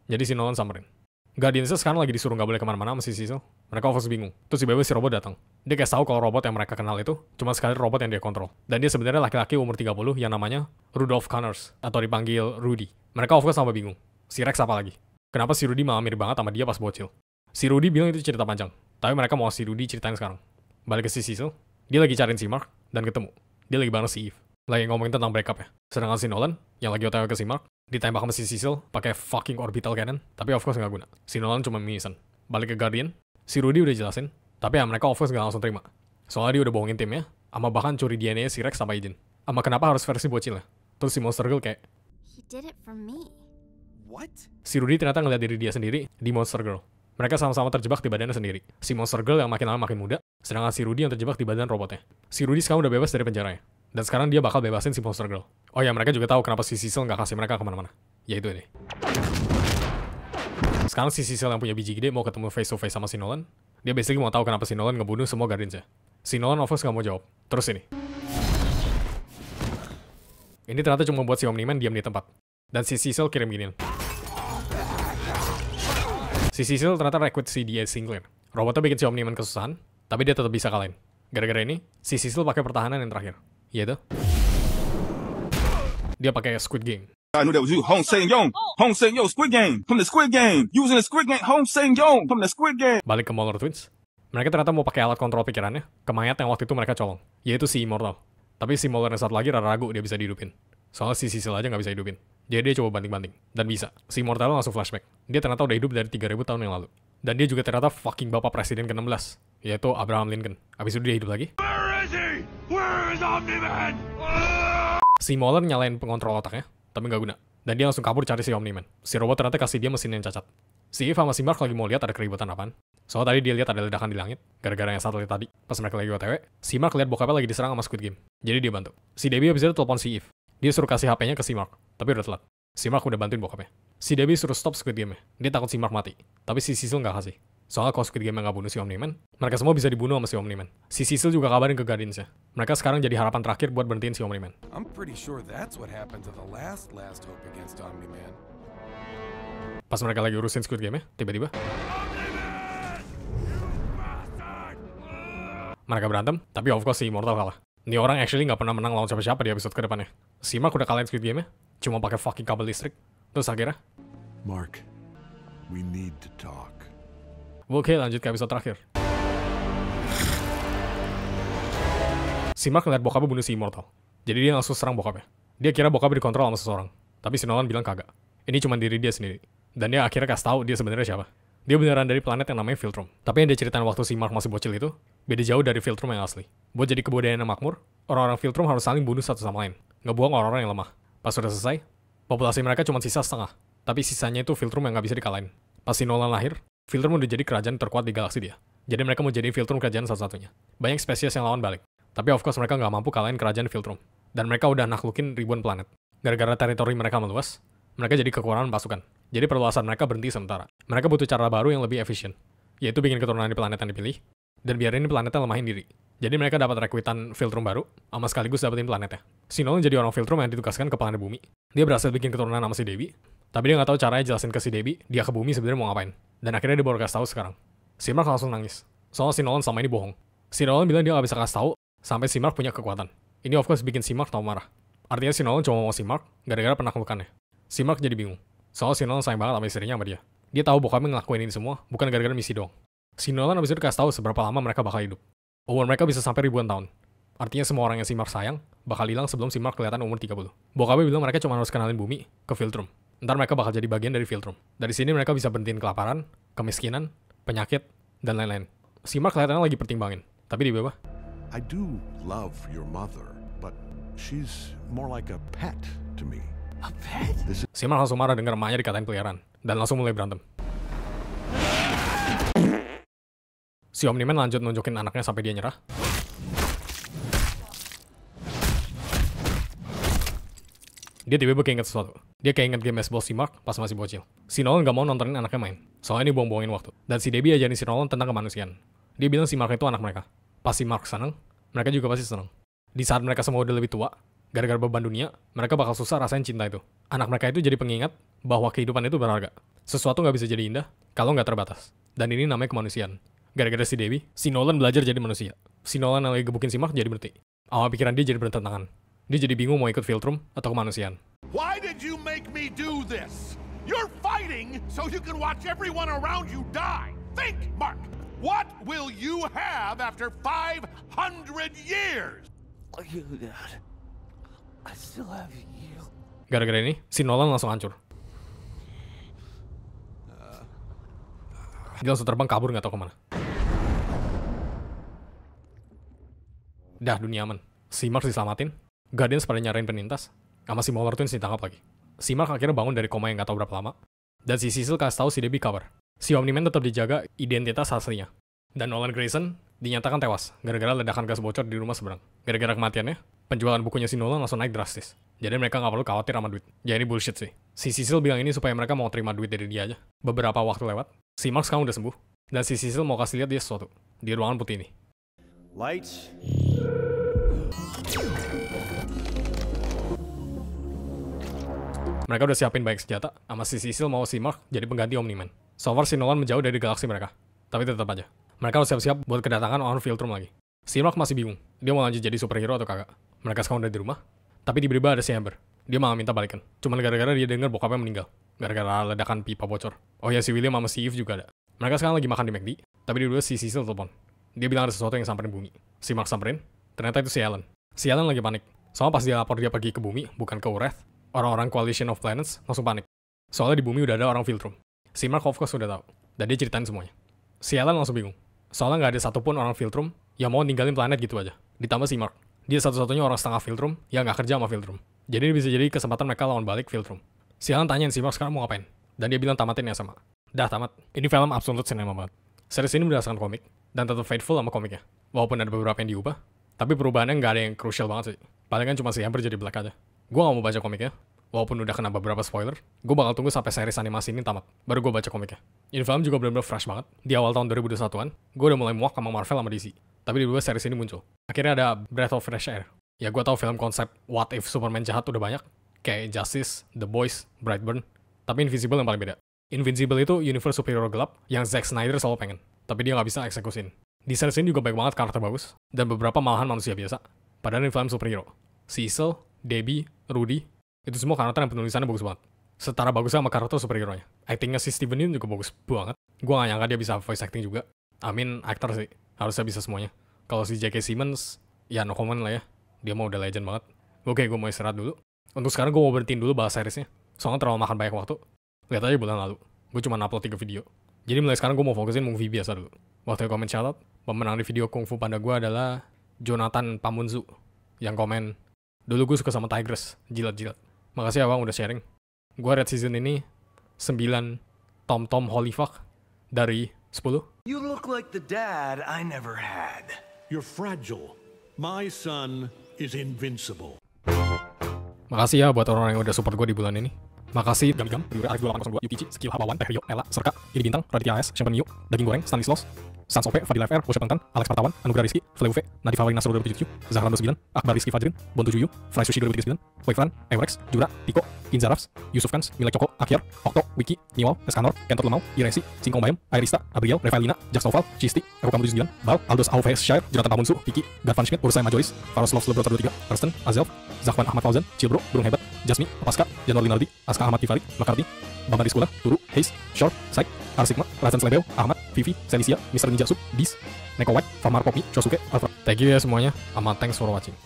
Jadi si Nolan samperin. Guardians sekarang lagi disuruh nggak boleh kemana-mana sama si Cecil. Mereka fokus bingung. Terus tiba-tiba si robot datang. Dia kayak tahu kalau robot yang mereka kenal itu cuma sekali robot yang dia kontrol. Dan dia sebenarnya laki-laki umur 30 yang namanya Rudolph Connors atau dipanggil Rudy. Mereka of course sama bingung. Si Rex apa lagi? Kenapa si Rudy malah mirip banget sama dia pas bocil? Si Rudy bilang itu cerita panjang. Tapi mereka mau si Rudy ceritain sekarang. Balik ke si Cecil. Dia lagi cariin si Mark dan ketemu. Dia lagi bareng si Eve. Lagi ngomongin tentang breakup ya. Sedangkan si Nolan yang lagi otw ke si Mark ditembak sama si Cecil pakai fucking orbital cannon. Tapi of course nggak guna. Si Nolan cuma mimisan. Balik ke Guardian. Si Rudy udah jelasin. Tapi ya mereka of course nggak langsung terima. Soalnya dia udah bohongin timnya. Sama bahkan curi DNA si Rex sama izin. Sama kenapa harus versi bocil ya. Terus si Monster Girl kayak, He did it for me. What? si Rudy ternyata ngeliat diri dia sendiri di Monster Girl. Mereka sama-sama terjebak di badannya sendiri. Si Monster Girl yang makin lama makin muda, sedangkan si Rudy yang terjebak di badan robotnya. Si Rudy sekarang udah bebas dari penjaranya. Dan sekarang dia bakal bebasin si Monster Girl. Oh ya, mereka juga tahu kenapa si Cecil nggak kasih mereka kemana-mana. Yaitu ini. Sekarang si Cecil yang punya biji gede mau ketemu face to face sama si Nolan. Dia basically mau tahu kenapa si Nolan ngebunuh semua Guardians-nya. Si Nolan of course nggak mau jawab. Terus ini. Ini ternyata cuma buat si Omni-Man diam di tempat. Dan si Cecil kirim ginian. Si Cecil ternyata rekrut si D.A. Sinclair. Robotnya bikin si Omni-Man kesusahan, tapi dia tetap bisa kalahin. Gara-gara ini, si Cecil pakai pertahanan yang terakhir. Yaitu, dia pakai Squid Game. I knew that was you, Hong Sang-yong. Hong Sang-yong, Squid Game. From the Squid Game. Using the Squid Game, Hong Sang-yong. From the Squid Game. Balik ke Molar Twins. Mereka ternyata mau pakai alat kontrol pikirannya ke mayat yang waktu itu mereka colong. Yaitu si Immortal. Tapi si Molar yang satu lagi ragu dia bisa dihidupin. Soalnya si Cecil aja nggak bisa hidupin. Jadi dia coba banting-banting. Dan bisa. Si Immortal langsung flashback. Dia ternyata udah hidup dari 3000 tahun yang lalu. Dan dia juga ternyata fucking bapak presiden ke-16. Yaitu Abraham Lincoln. Abis itu dia hidup lagi. Where is he? Where is Omni-Man? Si Molar nyalain pengontrol otaknya, tapi nggak guna. Dan dia langsung kabur cari si Omni-Man. Si robot ternyata kasih dia mesin yang cacat. Si Eve sama si Mark lagi mau lihat ada keributan apaan. Soalnya tadi dia lihat ada ledakan di langit, gara-gara yang satelit tadi. Pas mereka lagi OTW, si Mark lihat bokapnya lagi diserang sama Squid Game. Jadi dia bantu. Si Debbie habis itu telepon si Eve. Dia suruh kasih HP-nya ke si Mark, tapi udah telat. Si Mark udah bantuin bokapnya. Si Debbie suruh stop Squid Game-nya. Dia takut si Mark mati. Tapi si Cecil nggak kasih. Soalnya kalau Squid Game nggak bunuh si Omni-Man, mereka semua bisa dibunuh sama si Omni-Man. Si Cecil juga kabarin ke Guardians-nya. Mereka sekarang jadi harapan terakhir buat berhentiin si Omni-Man. I'm pretty sure that's what happened to the last hope against Omni-Man. Pas mereka lagi urusin Squid Game-nya, tiba-tiba mereka berantem, tapi of course si Immortal kalah. Ini orang actually nggak pernah menang lawan siapa-siapa di episode ke depannya. Si Mark udah kalahin Squid Game-nya, cuma pakai fucking kabel listrik. Terus akhirnya, Mark, we need to talk. Oke, lanjut ke episode terakhir. Si Mark ngeliat bokapnya bunuh si Immortal. Jadi dia langsung serang bokapnya. Dia kira bokapnya dikontrol sama seseorang. Tapi si Nolan bilang kagak. Ini cuma diri dia sendiri. Dan dia akhirnya kasih tahu dia sebenarnya siapa. Dia beneran dari planet yang namanya Philtrum. Tapi yang dia ceritain waktu si Mark masih bocil itu, beda jauh dari Philtrum yang asli. Buat jadi kebudayaan yang makmur, orang-orang Philtrum harus saling bunuh satu sama lain, ngebuang orang-orang yang lemah. Pas sudah selesai, populasi mereka cuma sisa setengah. Tapi sisanya itu Philtrum yang nggak bisa dikalahin. Pas si Nolan lahir, Philtrum udah jadi kerajaan terkuat di galaksi dia. Jadi mereka mau jadi Philtrum kerajaan satu-satunya. Banyak spesies yang lawan balik. Tapi of course mereka nggak mampu kalahin kerajaan Philtrum. Dan mereka udah naklukin ribuan planet. Gara-gara teritori mereka meluas, mereka jadi kekurangan pasukan. Jadi perluasan mereka berhenti sementara. Mereka butuh cara baru yang lebih efisien, yaitu bikin keturunan di planet yang dipilih, dan biarin planetnya lemahin diri. Jadi mereka dapat rekrutan Philtrum baru, sama sekaligus dapetin planetnya. Si Nolan jadi orang Philtrum yang ditugaskan ke planet bumi. Dia berhasil bikin keturunan sama si Debbie, tapi dia nggak tahu caranya jelasin ke si Debbie, dia ke bumi sebenarnya mau ngapain. Dan akhirnya dia baru kasih tahu sekarang. Si Mark langsung nangis, soalnya si Nolan selama ini bohong. Si Nolan bilang dia nggak bisa kasih tahu, sampai si Mark punya kekuatan. Ini of course bikin si Mark tau marah. Artinya si Nolan cuma mau si Mark, gara-gara penaklukannya. Si Mark jadi bingung. Soalnya si Nolan sayang banget sama istrinya sama dia. Dia tahu bokapnya ngelakuin ini semua, bukan gara-gara misi doang. Si Nolan abis itu kasih tahu seberapa lama mereka bakal hidup. Umur mereka bisa sampai ribuan tahun. Artinya semua orang yang si Mark sayang, bakal hilang sebelum si Mark kelihatan umur 30. Bokapnya bilang mereka cuma harus kenalin bumi ke Philtrum. Ntar mereka bakal jadi bagian dari Philtrum. Dari sini mereka bisa berhentiin kelaparan, kemiskinan, penyakit, dan lain-lain. Si Mark kelihatannya lagi pertimbangin, tapi dia bebas. I do love your mother, but she's more like a pet to me. A pet? Si Mark langsung marah denger emaknya dikatain peliharaan, dan langsung mulai berantem. Si Omni-Man lanjut nunjukin anaknya sampai dia nyerah. Dia tiba-tiba keinget sesuatu. Dia keinget game baseball si Mark pas masih bocil. Si Nolan gak mau nontonin anaknya main, soalnya ini buang-buangin waktu. Dan si Debbie ajarin si Nolan tentang kemanusiaan. Dia bilang si Mark itu anak mereka. Pas si Mark seneng, mereka juga pasti seneng. Di saat mereka semua udah lebih tua, gara-gara beban dunia, mereka bakal susah rasain cinta itu. Anak mereka itu jadi pengingat bahwa kehidupan itu berharga. Sesuatu nggak bisa jadi indah kalau nggak terbatas. Dan ini namanya kemanusiaan. Gara-gara si Debbie, si Nolan belajar jadi manusia. Si Nolan yang lagi gebukin si Mark jadi berhenti. Awal pikiran dia jadi bertentangan. Dia jadi bingung mau ikut Philtrum atau kemanusiaan. Why did you make me do this? You're fighting so you can watch everyone around you die. Think, Mark. What will you have after 500 years? You, Dad. I still have you. Gara-gara ini, si Nolan langsung hancur. Dia langsung terbang kabur nggak tahu kemana. Dah, dunia aman. Si Mark diselamatin, Guardians pada nyarain penintas, sama si Mauler Twins ditangkap lagi. Si Mark akhirnya bangun dari koma yang nggak tahu berapa lama, dan si Cecil kasih tahu si Debbie kabar. Si Omni-Man tetap dijaga identitas aslinya. Dan Nolan Grayson dinyatakan tewas, gara-gara ledakan gas bocor di rumah seberang. Gara-gara kematiannya, penjualan bukunya si Nolan langsung naik drastis. Jadi mereka nggak perlu khawatir sama duit. Ya ini bullshit sih. Si Cecil bilang ini supaya mereka mau terima duit dari dia aja. Beberapa waktu lewat, si Mark sekarang udah sembuh. Dan si Cecil mau kasih lihat dia sesuatu di ruangan putih ini. Lights. Mereka udah siapin banyak senjata, sama si Cecil mau si Mark jadi pengganti Omni-Man. So far si Nolan menjauh dari galaksi mereka. Tapi tetap aja, mereka harus siap-siap buat kedatangan orang Philtrum lagi. Si Mark masih bingung, dia mau lanjut jadi superhero atau kagak. Mereka sekarang udah di rumah, tapi tiba-tiba ada si Amber. Dia malah minta balikan. Cuman gara-gara dia denger bokapnya meninggal. Gara-gara ledakan pipa bocor. Oh ya, si William sama si Eve juga ada. Mereka sekarang lagi makan di McD, tapi di dua si Cecil telepon. Dia bilang ada sesuatu yang samperin bumi. Si Mark samperin, ternyata itu si Alan. Si Alan lagi panik. Soalnya pas dia lapor dia pergi ke bumi, bukan ke Wrath, orang-orang Coalition of Planets langsung panik. Soalnya di bumi udah ada orang Philtrum. Si Mark of course udah tahu, dan dia ceritain semuanya. Si Alan langsung bingung. Soalnya nggak ada satupun orang Philtrum yang mau ninggalin planet gitu aja. Ditambah si Mark. Dia satu-satunya orang setengah Philtrum yang nggak kerja sama Philtrum. Jadi ini bisa jadi kesempatan mereka lawan balik Philtrum. Si Alan tanyain si Mark sekarang mau ngapain. Dan dia bilang tamatin ya sama. Dah tamat. Ini film absolute cinema banget. Series ini berdasarkan komik, dan tetap faithful sama komiknya. Walaupun ada beberapa yang diubah, tapi perubahannya nggak ada yang crucial banget sih. Palingan cuma si Amber jadi black aja. Gue nggak mau baca komiknya. Walaupun udah kena beberapa spoiler, gue bakal tunggu sampai series animasi ini tamat, baru gue baca komiknya. Ini film juga bener-bener fresh banget. Di awal tahun 2021-an, gue udah mulai muak sama Marvel sama DC. Tapi di dua series ini muncul. Akhirnya ada Breath of Fresh Air. Ya gue tahu film konsep What If Superman jahat udah banyak. Kayak Justice, The Boys, Brightburn. Tapi Invincible yang paling beda. Invincible itu universe superhero gelap yang Zack Snyder selalu pengen. Tapi dia nggak bisa eksekusin. Di series ini juga banyak banget karakter bagus. Dan beberapa malahan manusia biasa. Padahal ini film superhero. Cecil, Debbie, Rudy, itu semua karakter yang penulisannya bagus banget. Setara bagusnya sama karakter superhero-nya. Actingnya si Steven Yeun juga bagus banget. Gue gak nyangka dia bisa voice acting juga. Aktor sih. Harusnya bisa semuanya. Kalau si J.K. Simmons, ya no comment lah ya. Dia mau udah legend banget. Oke, gue mau istirahat dulu. Untuk sekarang gue mau berhentiin dulu bahas seriesnya. Soalnya terlalu makan banyak waktu. Lihat aja bulan lalu. Gue cuma upload 3 video. Jadi mulai sekarang gue mau fokusin movie biasa dulu. Waktu komen shoutout, pemenang di video Kung Fu Panda gue adalah Jonathan Pamunzu yang komen, dulu gue suka sama Tigress, jilat-jilat. Makasih ya bang udah sharing. Gue rate season ini 9 Tom holy fuck dari 10. You look like the dad I never had. You're fragile. My son is invincible. Makasih ya buat orang yang udah support gue di bulan ini. Makasih Gam, Yuri Arif 2802, Yukichi, Skill Habawan, Teh Rio, Ella, Serka, Ini Bintang, Raditya AS, Champagne Yu, Daging Goreng, Stanislas, Sans OP, Fadil FR, Bosya Pengtan, Alex Partawan, Anugrah Rizky, Fleuve, Nadif Hawai Nasrul 2077, Zahran 29, Akbar Rizky Fajrin, Bon 7U, Fry Sushi 2039, Boyfriend, Eurex, Jura, Tiko, Inzarafs, Yusuf Kans, Milek Coko, Akyar, Okto, Wiki, Niwal, Eskanor, Kentot Lemau, Iresi, Singkong Bayam, Airista, Abriel, Revalina, Jax Noval, Cisti, Eko Kamu 79, Bal, Aldos Alves Shire, Jonathan Pamunsu, Piki, Gadvan Schmidt, Ursay Majoris, Faroslov Lebrotar 23, Karsten, Azelf, Zakwan Ahmad Fauzan, Cilbro, Burung Hebat, Jasmi, Paska, Janor Linardi, Aska Ahmad Kifari, Makardi, Bambang Rizkula, Turu, Hayes, Short, Saik, Arsigma, Razan Slebeo, Ahmad, Vivi, Selisia, Mr. Ninja Sub, Bis, Neko White, Famar Popi, Chosuke, Alfred. Thank you ya semuanya, amat thanks for watching.